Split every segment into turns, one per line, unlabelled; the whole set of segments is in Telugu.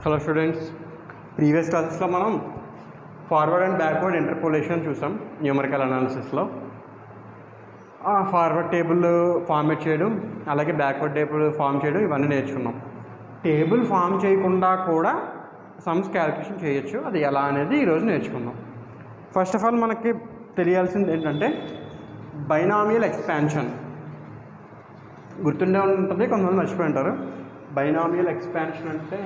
హలో స్టూడెంట్స్, ప్రీవియస్ క్లాసెస్లో మనం ఫార్వర్డ్ అండ్ బ్యాక్వర్డ్ ఇంటర్పోలేషన్ చూసాం న్యూమరికల్ అనాలిసిస్లో. ఫార్వర్డ్ టేబుల్ ఫార్మేట్ చేయడం, అలాగే బ్యాక్వర్డ్ టేబుల్ ఫామ్ చేయడం, ఇవన్నీ నేర్చుకున్నాం. టేబుల్ ఫామ్ చేయకుండా కూడా సమ్స్ క్యాలిక్యులేషన్ చేయొచ్చు. అది ఎలా అనేది ఈరోజు నేర్చుకుందాం. ఫస్ట్ ఆఫ్ ఆల్ మనకి తెలియాల్సింది ఏంటంటే బైనామియల్ ఎక్స్పాన్షన్. గుర్తుండే ఉంటుంది, కొంతమంది మర్చిపోయి ఉంటారు. బైనామియల్ ఎక్స్పాన్షన్ అంటే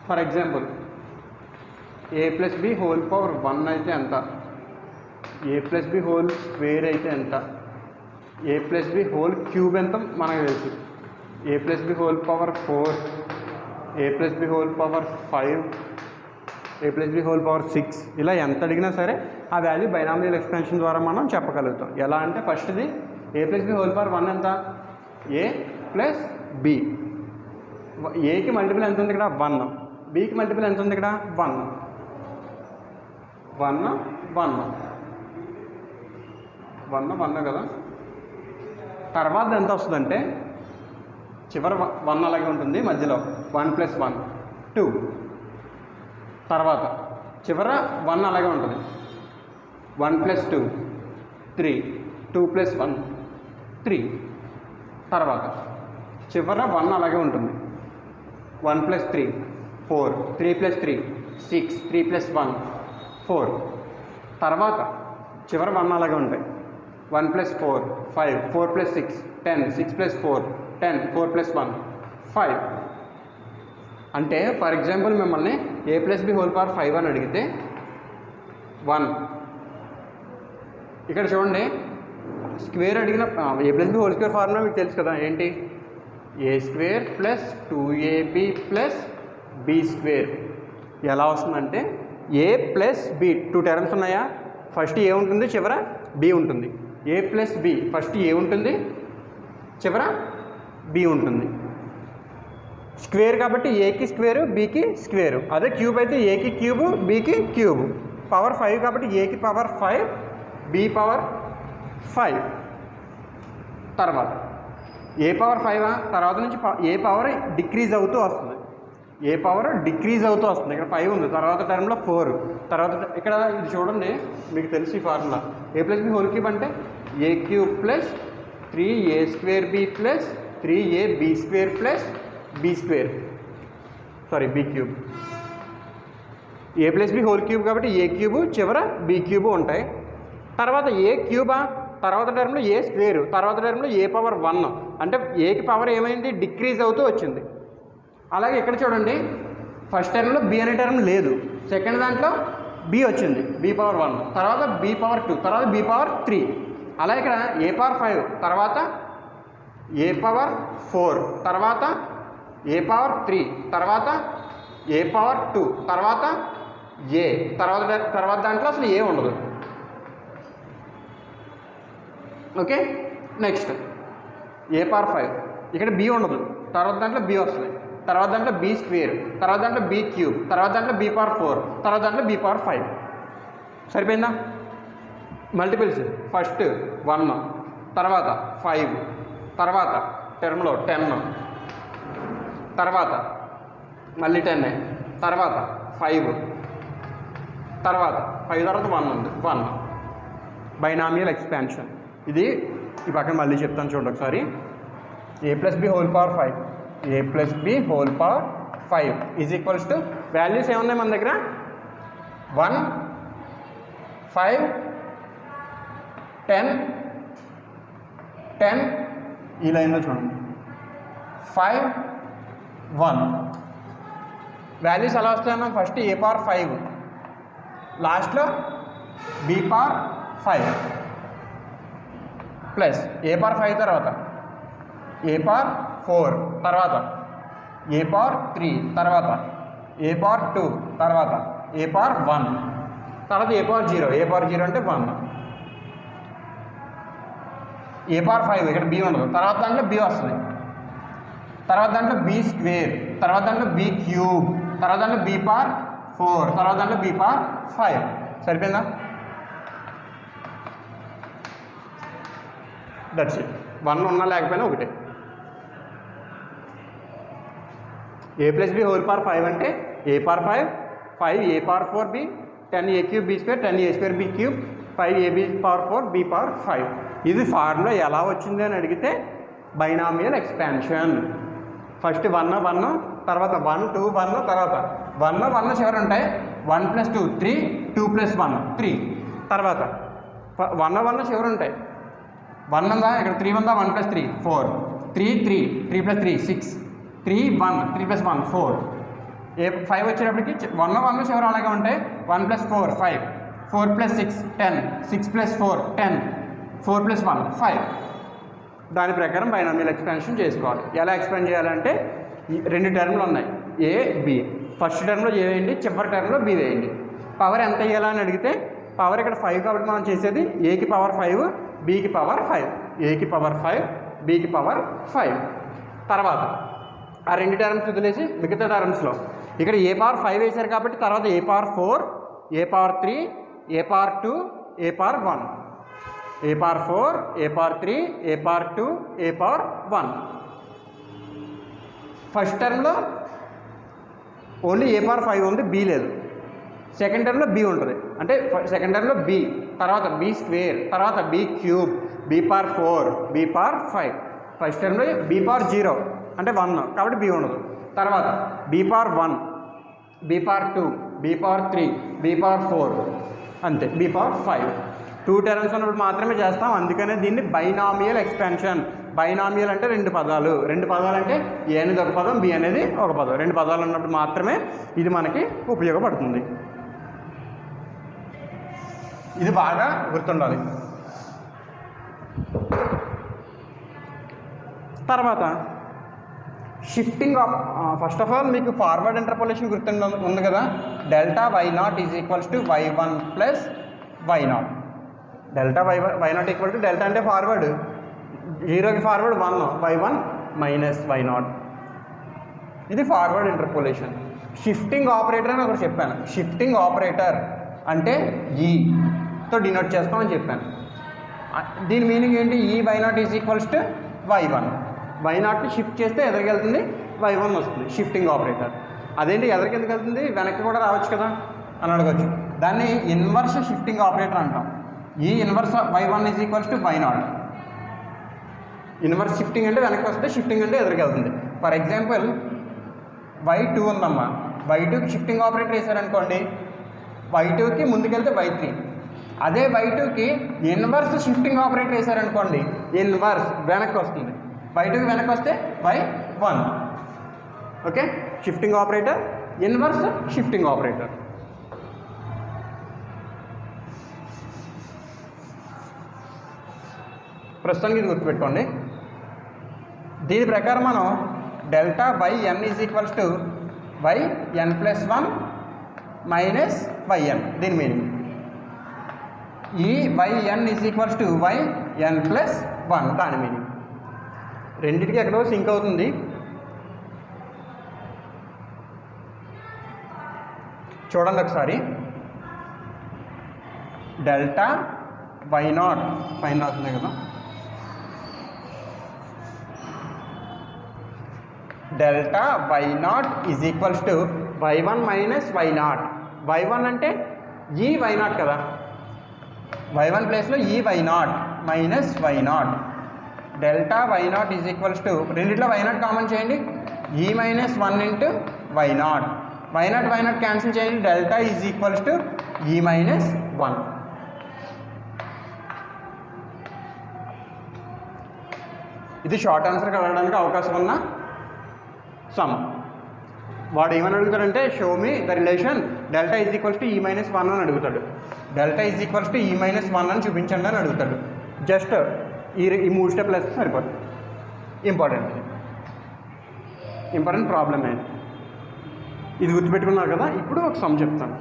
ఫర్ ఎగ్జాంపుల్ a+b² అయితే ఎంత, a+b² అయితే ఎంత, a+b³ ఎంత మనకు తెలుసు, a+b⁴, a+b⁵, a+b⁴6 ఇలా ఎంత అడిగినా సరే ఆ వాల్యూ బైనామియల్ ఎక్స్పాన్షన్ ద్వారా మనం చెప్పగలుగుతాం. ఎలా అంటే ఫస్ట్ది a+b⁴ ఎంత, a+b. ఏకి మల్టిపుల్ ఎంత ఉంది ఇక్కడ 1, బీకి మల్టిపుల్ ఎంత ఉంది ఇక్కడ 1 కదా. తర్వాత ఎంత వస్తుందంటే చివరి 1 అలాగే ఉంటుంది, మధ్యలో 1 + 1 2, తర్వాత చివర 1 అలాగే ఉంటుంది, 1 + 2 3, 2 + 1 3, తర్వాత చివర 1 అలాగే ఉంటుంది, 1 + 3 4, 3 + 3 6, 3 + 1 4, తర్వాత చివరి 1 అలాగే ఉంటాయి, 1 + 4 5, 4 + 6 10, 6 + 4 10, 4 + 1 5. అంటే ఫర్ ఎగ్జాంపుల్ మిమ్మల్ని a+b⁵ అని అడిగితే 1 ఇక్కడ చూడండి, స్క్వేర్ అడిగిన a+b² ఫార్ములా మీకు తెలుసు కదా, ఏంటి, a² + 2ab + b². ఎలా వస్తుందంటే a + b 2 టర్మ్స్ ఉన్నాయా, ఫస్ట్ ఏ ఉంటుంది, చివర b ఉంటుంది. a + b ఫస్ట్ ఏ ఉంటుంది, చివర b ఉంటుంది. స్క్వేర్ కాబట్టి ఏకి స్క్వేరు, బీకి స్క్వేరు. అదే క్యూబ్ అయితే ఏకి క్యూబ్, బీకి క్యూబ్. పవర్ 5 కాబట్టి ఏకి పవర్ 5, బి పవర్ 5. తర్వాత ఏ పవర్ 5 తర్వాత నుంచి ఏ పవర్ డిక్రీజ్ అవుతూ వస్తుంది, ఇక్కడ 5 ఉంది, తర్వాత టర్మ్లో 4, తర్వాత ఇక్కడ ఇది చూడండి, మీకు తెలిసి ఈ ఫార్ములా a+b³ అంటే a³ + 3a²b + 3ab² + b², sorry b³. a+b³ కాబట్టి a³ చివర b³ ఉంటాయి. తర్వాత a³ తర్వాత టర్మ్లో a², తర్వాత టర్మ్లో a పవర్ 1, అంటే ఏకి పవర్ ఏమైంది, డిక్రీజ్ అవుతూ వచ్చింది. అలాగే ఇక్కడ చూడండి, ఫస్ట్ టర్మ్లో b అనే టర్మ్ లేదు, సెకండ్ దాంట్లో b వచ్చింది, b పవర్ 1, తర్వాత b పవర్ 2, తర్వాత b పవర్ 3. అలా ఇక్కడ a పవర్ 5, తర్వాత a పవర్ 4, తర్వాత a పవర్ 3, తర్వాత a పవర్ 2, తర్వాత a, తర్వాత దాంట్లో అసలు ఏ ఉండదు. ఓకే, నెక్స్ట్ a పవర్ 5, ఇక్కడ b ఉండదు, తర్వాత దాంట్లో b వస్తుంది, తర్వాత దాంట్లో b², తర్వాత దాంట్లో b³, తర్వాత దాంట్లో b పవర్ 4, తర్వాత దాంట్లో b పవర్ 5. సరిపోయిందా? మల్టిపుల్స్ ఫస్ట్ 1, తర్వాత 5, తర్వాత టర్మ్లో 10, తర్వాత మళ్ళీ 10, తర్వాత 5, తర్వాత 5 తర్వాత 1 ఉంది, 1. Binomial expansion. ఇది ఈ పక్కన మళ్ళీ చెప్తాను చూడండి ఒకసారి. a+b⁵, a+b⁵ is equals to values ఏమున్నాయి మన దగ్గర, 1 5 10 10, ఈ లైన్లో చూడండి 5 1. వాల్యూస్ ఎలా వస్తాయన్నా, ఫస్ట్ a పవర్ 5, లాస్ట్లో b power 5 plus a power 5, తర్వాత a పవర్ 4, తర్వాత a పవర్ 3, తర్వాత a పవర్ 2, తర్వాత a పవర్ 1, తర్వాత a పవర్ 0, a పవర్ 0 అంటే 1. a పవర్ 5 ఇక్కడ b ఉండదు, తర్వాత దాంట్లో b వస్తుంది, తర్వాత దాంట్లో b², తర్వాత దాంట్లో b³, తర్వాత దాంట్లో b పవర్ 4, తర్వాత దాంట్లో b పవర్ 5. సరిపోయిందా? That's it. 1 ఉన్నా లేకపోయినా ఒకటే. A plus B whole power 5 అంటే A power 5, 5 A power 4 B, 10 A cube B square, 10 A square B cube, 5 AB power 4 B power 5. ఇది ఫార్ములా ఎలా వచ్చింది అని అడిగితే బైనామియల్ ఎక్స్పాన్షన్. ఫస్ట్ 1 1, తర్వాత 1 2 1, తర్వాత 1 1 చివరి ఉంటాయి. 1 + 2 3, 2 + 1 3. తర్వాత 1 1 చివరి ఉంటాయి. 1 ఉందా, ఇక్కడ 3 ఉందా, 1 + 3 4, 3 3, 3 + 3 6, 3 1, 3 + 1 4. 5 వచ్చేటప్పటికి 1 1 చివరి అలాగే ఉంటాయి. 1 + 4 5, 4 + 6 10, 6 + 4 10, 4 + 1 5. దాని ప్రకారం బైనామియల్ ఎక్స్పాన్షన్ చేసుకోవాలి. ఎలా ఎక్స్పాండ్ చేయాలంటే 2 టర్మ్లు ఉన్నాయి, ఏ బి. ఫస్ట్ టర్మ్లో ఏ వేయండి, చివరి టర్మ్లో బి వేయండి. పవర్ ఎంత వేయాలని అడిగితే పవర్ ఇక్కడ 5 కాబట్టి మనం చేసేది ఏకి పవర్ 5, బికి పవర్ 5, ఏకి పవర్ 5, బికి పవర్ 5. తర్వాత ఆ 2 టర్మ్స్ వదిలేసి మిగతా టర్మ్స్లో ఇక్కడ ఏ పవర్ 5 వేశారు కాబట్టి తర్వాత ఏ పవర్ 4, ఏ పవర్ 3, ఏ పవర్ 2, ఏ పవర్ 1, ఏ పవర్ 4, ఏ పవర్ 3, ఏ పవర్ 2, ఏ పవర్ 1. ఫస్ట్ టర్మ్లో ఓన్లీ ఏ పవర్ 5 ఉంది, బి లేదు. సెకండ్ టర్మ్లో బి ఉంటుంది, అంటే సెకండ్ టర్మ్లో బి, తర్వాత బి స్క్వేర్, తర్వాత b cube, b power 4, B power 5. First టర్మ్లో బి పవర్ 0 అంటే 1 కాబట్టి బి ఉండదు. తర్వాత b power 1, b power 2, b power 3, b power 4 అంతే, బి పవర్ 5. 2 టర్మ్స్ ఉన్నప్పుడు మాత్రమే చేస్తాం. అందుకనే దీన్ని బైనామియల్ ఎక్స్పాన్షన్. బైనామియల్ అంటే 2 పదాలు. 2 పదాలు అంటే ఏ అనేది ఒక పదం, బి అనేది ఒక పదం. 2 పదాలు ఉన్నప్పుడు మాత్రమే ఇది మనకి ఉపయోగపడుతుంది. ఇది బాగా గుర్తుండాలి. తర్వాత shifting of, first of all మీకు ఫార్వర్డ్ ఇంటర్పోలేషన్ ఉంది కదా. Delta y0 = y1 + y0. Delta y0 = delta అంటే ఫార్వర్డ్, 0కి ఫార్వర్డ్ 1, y1 - y0. ఇది ఫార్వర్డ్ ఇంటర్పోలేషన్. షిఫ్టింగ్ ఆపరేటర్ అని ఒకటి చెప్పాను. షిఫ్టింగ్ ఆపరేటర్ అంటే ఈతో డినోట్ చేస్తామని చెప్పాను. దీని మీనింగ్ ఏంటి, ఈ y0 = y1. y0ని షిఫ్ట్ చేస్తే ఎదురుకి వెళ్తుంది, y1 వస్తుంది. Shifting operator. అదేంటి ఎదురుకి ఎందుకు వెళ్తుంది, వెనక్కి కూడా రావచ్చు కదా అని అడగచ్చు. దాన్ని ఇన్వర్స్ షిఫ్టింగ్ ఆపరేటర్ అంటాం. ఈ inverse y1 = y0. Inverse shifting అంటే వెనక్కి వస్తే, షిఫ్టింగ్ అంటే ఎదురుకి వెళ్తుంది. ఫర్ ఎగ్జాంపుల్ y2 ఉందమ్మా, y2కి షిఫ్టింగ్ ఆపరేటర్ వేసారనుకోండి, y2కి ముందుకెళ్తే y3. అదే y2కి ఇన్వర్స్ షిఫ్టింగ్ ఆపరేటర్ వేసారనుకోండి, ఇన్వర్స్ వెనక్కి వస్తుంది. y2కి వెనక్కి వస్తే y1. Okay, shifting operator, inverse shifting operator. ప్రస్తుతానికి ఇది గుర్తుపెట్టుకోండి. దీని ప్రకారం మనం డెల్టా yn = yn + 1 - yn. దీని మీనింగ్ ఈ yn = yn + 1 దాని మీనింగ్. రెండింటికి ఎక్కడో సింక్ అవుతుంది. చూడండి ఒకసారి. డెల్టా y0 పైన అవుతుంది కదా, delta y0 = y1 - y0. y1 అంటే ఈ y0 కదా, y1 ప్లేస్లో ఈ y0 - y0. డెల్టా y0 = రెండిట్లో y0 కామన్ చేయండి, ఈ - 1 × y0. y0 క్యాన్సిల్ చేయండి, డెల్టా ఈ - 1. ఇది షార్ట్ ఆన్సర్కి వెళ్ళడానికి అవకాశం ఉన్న సమ్. వాడు ఏమని అడుగుతాడంటే show me the relation delta E - 1 అని అడుగుతాడు. డెల్టా ఈ - 1 అని చూపించండి అని అడుగుతాడు. జస్ట్ ఈ 3 స్టెప్లు వేస్తే సరిపోతుంది. ఇంపార్టెంట్ ప్రాబ్లమ్ ఏంటి ఇది గుర్తుపెట్టుకున్నారు కదా. ఇప్పుడు ఒక సమ్ చెప్తాను.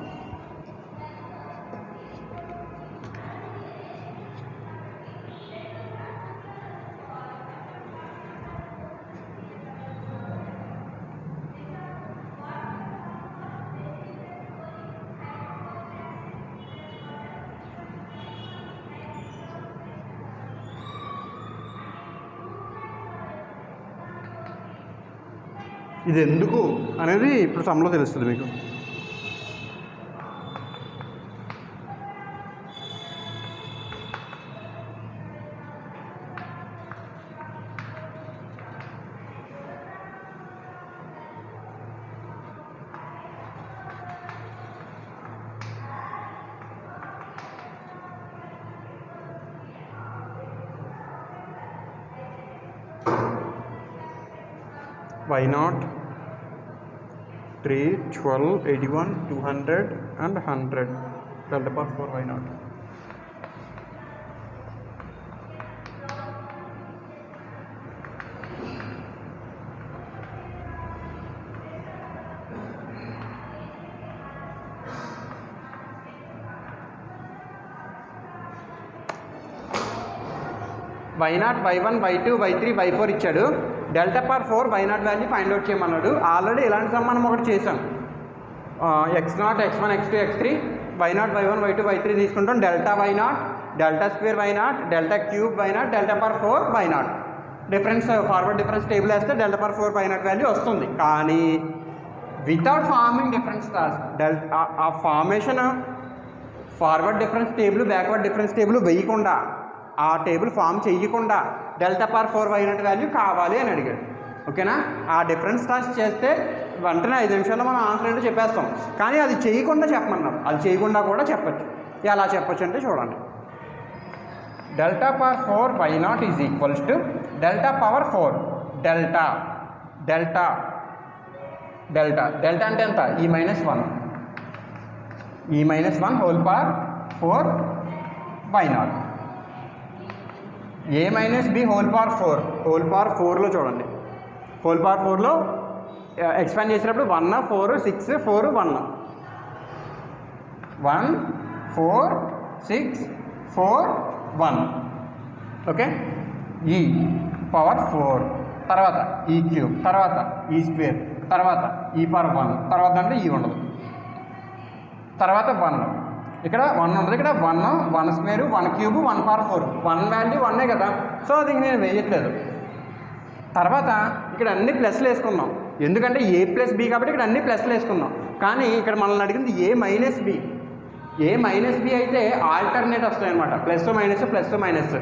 ఇది ఎందుకు అనేది ఇప్పుడు సమ్లో తెలుస్తుంది మీకు. y0 3 12 81 200 and 100 delta power 4 y0. y0 y1 y2 y3 y4 ఇచ్చాడు. Delta power 4 y0 value find out చేయమన్నాడు. ఆల్రెడీ ఇలాంటి సమ్ మనం ఒకటి చేసాం. x0 x1 x2 x3 y0 y1 y2 y3 తీసుకుంటాం. Delta y0 delta square y0 delta cube y0 delta power 4 y0 difference forward difference table వేస్తే డెల్టా పవర్ 4 y0 వాల్యూ వస్తుంది. కానీ వితౌట్ ఫార్మింగ్ డిఫరెన్స్ ఆ formation forward difference table backward difference table వేయకుండా ఆ టేబుల్ ఫామ్ చేయకుండా డెల్టా పవర్ 4 y0 వాల్యూ కావాలి అని అడిగాడు. ఓకేనా? ఆ డిఫరెన్స్ టాస్క్ చేస్తే వెంటనే 5 నిమిషాల్లో మనం ఆన్సర్ ఏంటో చెప్పేస్తాం. కానీ అది చేయకుండా చెప్పమన్నాం. అది చేయకుండా కూడా చెప్పచ్చు. ఎలా చెప్పచ్చు అంటే చూడండి. Delta power 4 y0 is equals to delta power 4 delta delta delta delta అంటే ఎంత? E minus 1 whole power 4 y0 A minus B whole power 4 whole power 4లో చూడండి. హోల్ పవర్ 4లో ఎక్స్పాండ్ చేసినప్పుడు 1 4 6 4 1 1 4 6 4 1 ఓకే. ఈ పవర్ 4 తర్వాత ఈ క్యూబ్ తర్వాత ఈ స్క్వేర్ తర్వాత ఈ పవర్ 1 తర్వాత అంటే ఈ ఉండదు. తర్వాత 1 ఇక్కడ 1 ఉంటుంది. ఇక్కడ 1 స్క్వేర్ 1 క్యూబ్ 1 పవర్ 4 1 వాల్యూ 1 కదా. సో అది నేను వేయట్లేదు. తర్వాత ఇక్కడ అన్ని ప్లస్లు వేసుకున్నాం. ఎందుకంటే ఏ ప్లస్ బి కాబట్టి ఇక్కడ అన్ని ప్లస్లు వేసుకున్నాం. కానీ ఇక్కడ మనల్ని అడిగింది A minus B. A minus B అయితే ఆల్టర్నేట్ వస్తాయి అనమాట. Plus minus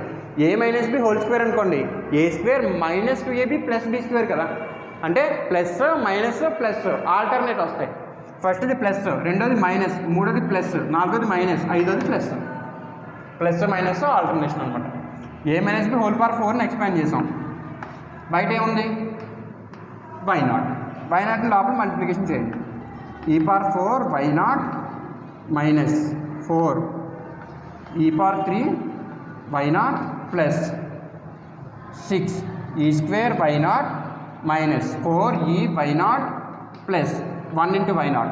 A minus B whole square అనుకోండి. A square minus 2ab plus B square కదా. అంటే ప్లస్ మైనస్ ప్లస్ ఆల్టర్నేట్ వస్తాయి. ఫస్ట్ది ప్లస్, రెండోది మైనస్, మూడోది ప్లస్, నాలుగోది మైనస్, ఐదోది ప్లస్. ప్లస్ మైనస్ ఆల్టర్నేషన్ అనమాట. A minus B whole power 4ని ఎక్స్పాండ్ చేసాం. బయట ఏముంది? y0 లోపల మల్టిప్లికేషన్ చేయండి. ఈ పవర్ 4 y0 మైనస్ 4 ఈ పవర్ 3 y0 ప్లస్ 6 ఈ స్క్వేర్ y0 మైనస్ 4 ఈ y0 plus 1 into y0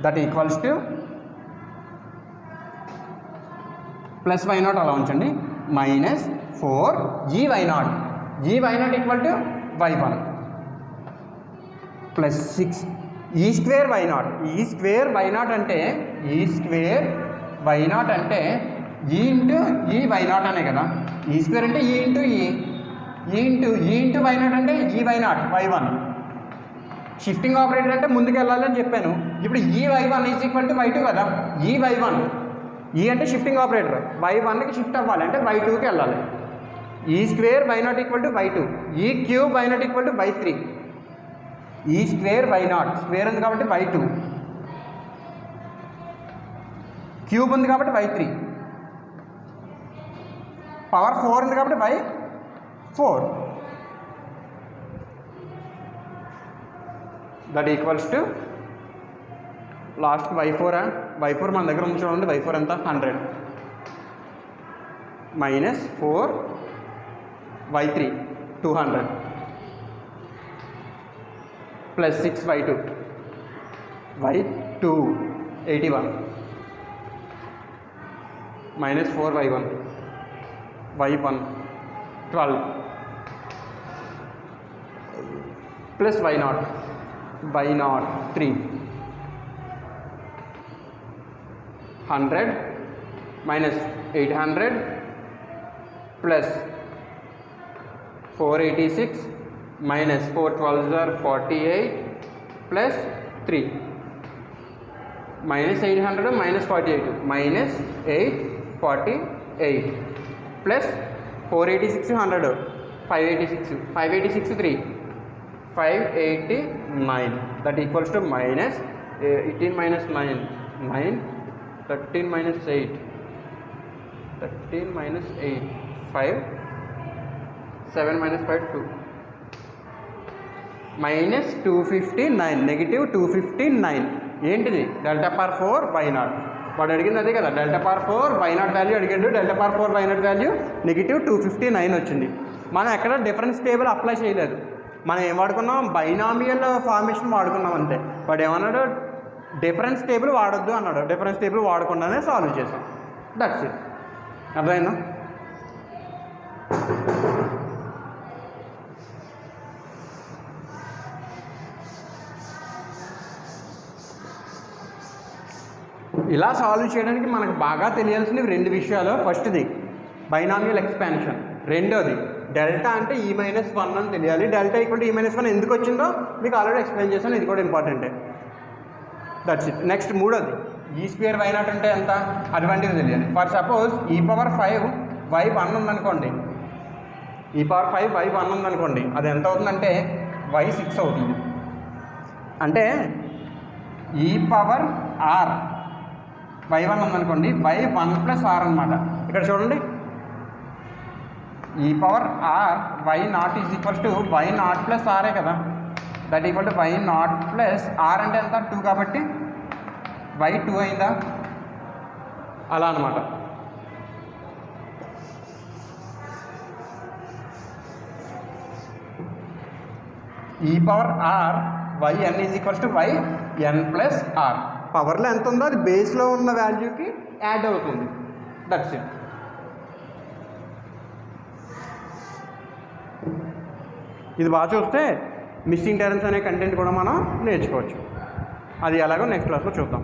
that equals to plus y0 అలా ఉంచండి మైనస్ 4 ఈ y0 equal to y1 plus 6 ఈ స్క్వేర్ y0 అంటే ఈ ఇంటూ ఈ y0 అనే కదా. ఈ స్క్వేర్ అంటే ఈ ఇంటూ y0 అంటే ఈ y1 షిఫ్టింగ్ ఆపరేటర్ అంటే ముందుకు వెళ్ళాలని చెప్పాను. ఇప్పుడు ఈ y1 is equal to y2 కదా. ఈ y1 ఈ అంటే షిఫ్టింగ్ ఆపరేటర్ y1కి షిఫ్ట్ అవ్వాలి అంటే y2కి వెళ్ళాలి. ఈ square y0 equal to y2 ఈ cube y0 equal to y3 ఈ స్క్వేర్ y0 స్క్వేర్ ఉంది కాబట్టి y2 క్యూబ్ ఉంది కాబట్టి y3 పవర్ 4 ఉంది కాబట్టి y4 that equals to last y4 మన దగ్గర ఉంది చూడండి. y4 ఎంత? 100 minus 4 y3 200 plus 6 y2 81 minus 4 y1 12 plus y0 3 100 minus 800 plus 486 minus 4 12s are 48 plus 3 minus 800 minus 48 minus 848 plus 486 100 586 3 589 that equals to minus 18 minus 9 9 13 minus 8 13 minus 8 5 7 minus 5 2 minus 259 negative 259 ఏంటిది డెల్టా పవర్ 4 వై నాట్ వాడు అడిగింది అదే కదా delta power 4 y naught value అడిగాడు delta power 4 y naught value negative 259 వచ్చింది మనం ఎక్కడ డిఫరెన్స్ టేబుల్ అప్లై చేయలేదు మనం ఏం వాడుకున్నాం బైనామియల్ ఫార్మేషన్ వాడుకున్నాం అంతే వాడు ఏమన్నాడు డిఫరెన్స్ టేబుల్ వాడొద్దు అన్నాడు డిఫరెన్స్ టేబుల్ వాడకుండానే సాల్వ్ చేసాం దట్స్ ఇట్ అర్థమైందా ఇలా సాల్వ్ చేయడానికి మనకు బాగా తెలియాల్సినవి రెండు విషయాలు ఫస్ట్ది బైనామియల్ ఎక్స్పాన్షన్ రెండోది డెల్టా అంటే ఈ మైనస్ 1 అని తెలియాలి డెల్టా ఈక్వల్ టు ఈ మైనస్ 1 ఎందుకు వచ్చిందో మీకు ఆల్రెడీ ఎక్స్ప్లెయిన్ చేశాను ఇది కూడా ఇంపార్టెంటే దట్స్ ఇట్ నెక్స్ట్ మూడోది ఈ స్క్వేర్ వై నాట్ అంటే ఎంత అటువంటిది తెలియాలి ఫర్ సపోజ్ ఈ పవర్ 5 వై 1 ఉందనుకోండి ఈ పవర్ 5 వై 1 ఉందనుకోండి అది ఎంత అవుతుందంటే వై 6 అవుతుంది అంటే ఈ పవర్ ఆర్ వై 1 ఉందనుకోండి వై 1 ప్లస్ ఆర్ అనమాట ఇక్కడ చూడండి E power are y naught is equals to y naught plus ఆరే కదా that equal to y naught plus R అంటే ఎంత 2 కాబట్టి వై 2 అయిందా అలా అనమాట ఈ power are y n is equals to y n plus r పవర్లో ఎంత ఉందో అది బేస్లో ఉన్న వాల్యూకి యాడ్ అవుతుంది దట్స్ ఇట్ ఇది బాగా చూస్తే మిస్సింగ్ టర్మ్స్ అనే కంటెంట్ కూడా మనం నేర్చుకోవచ్చు అది ఎలాగో నెక్స్ట్ క్లాస్లో చూద్దాం